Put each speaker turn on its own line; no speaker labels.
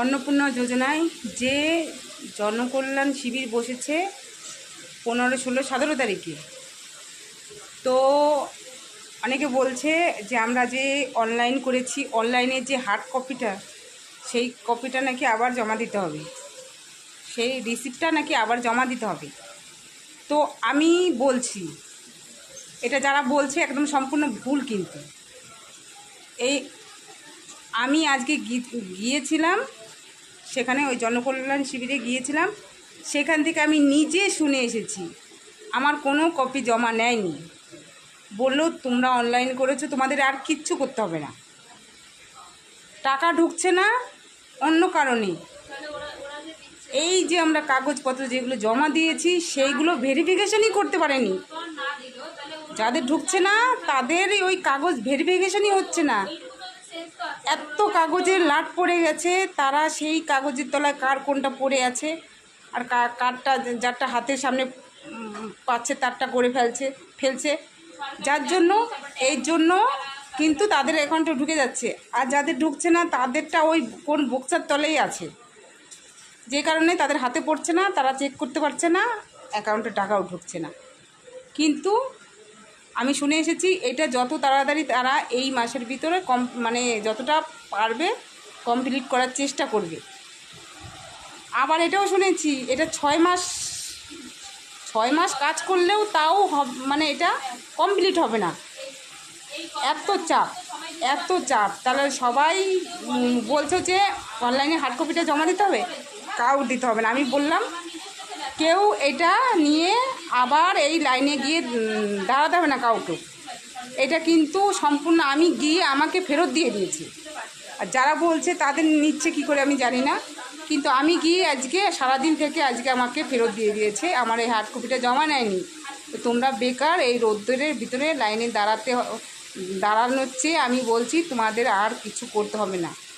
অন্নপূর্ণা যোজনায় যে জনকল্যাণ শিবির বসেছে 15, 16, 17 তারিখে। তো অনেকে বলছে যে আমরা যে অনলাইন করেছি, অনলাইনের যে হার্ড কপিটা, সেই কপিটা নাকি আবার জমা দিতে হবে, সেই রিসিপ্টটা নাকি আবার জমা দিতে হবে। তো আমি বলছি, এটা যারা বলছে একদম সম্পূর্ণ ভুল। কিন্তু এই আমি আজকে গিয়েছিলাম সেখানে, ওই জনকল্যাণ শিবিরে গিয়েছিলাম, সেখান থেকে আমি নিজে শুনে এসেছি আমার কোনো কপি জমা নেয়নি। বললো তোমরা অনলাইন করেছো, তোমাদের আর কিচ্ছু করতে হবে না। টাকা ঢুকছে না অন্য কারণে, এই যে আমরা কাগজপত্র যেগুলো জমা দিয়েছি সেইগুলো ভেরিফিকেশনই করতে পারেনি। যাদের ঢুকছে না তাদের ওই কাগজ ভেরিফিকেশনই হচ্ছে না। এত কাগজের লাট পড়ে গেছে, তারা সেই কাগজের তলায় কার কোনটা পড়ে আছে, আর কারটা যারটা হাতের সামনে পাচ্ছে তারটা করে ফেলছে, যার জন্য এই জন্য কিন্তু তাদের অ্যাকাউন্টে ঢুকে যাচ্ছে, আর যাদের ঢুকছে না তাদেরটা ওই কোন বক্সার তলেই আছে, যে কারণে তাদের হাতে পড়ছে না, তারা চেক করতে পারছে না, অ্যাকাউন্টে টাকাও ঢুকছে না। কিন্তু আমি শুনে এসেছি এটা যত তাড়াতাড়ি তারা এই মাসের ভিতরে মানে যতটা পারবে কমপ্লিট করার চেষ্টা করবে। আবার এটাও শুনেছি এটা 6 মাস কাজ করলেও তাও মানে এটা কমপ্লিট হবে না। এত চাপ তাহলে সবাই বলছে যে অনলাইনে হার্ড কপিটা জমা দিতে হবে, কাউ দিতে হবে না। আমি বললাম কেউ এটা নিয়ে আবার এই লাইনে গিয়ে দাঁড়াতে হবে না কাউকে। এটা কিন্তু সম্পূর্ণ আমি গিয়ে আমাকে ফেরত দিয়ে দিয়েছি। আর যারা বলছে তাদের নিচ্ছে কি করে আমি জানি না, কিন্তু আমি গিয়ে আজকে সারাদিন থেকে আজকে আমাকে ফেরত দিয়ে দিয়েছে, আমার এই হার্ড কপিটা জমা নেয়নি। তো তোমরা বেকার এই রোদ্দুরের ভিতরে লাইনে দাঁড়ানোর চেয়ে আমি বলছি তোমাদের আর কিছু করতে হবে না।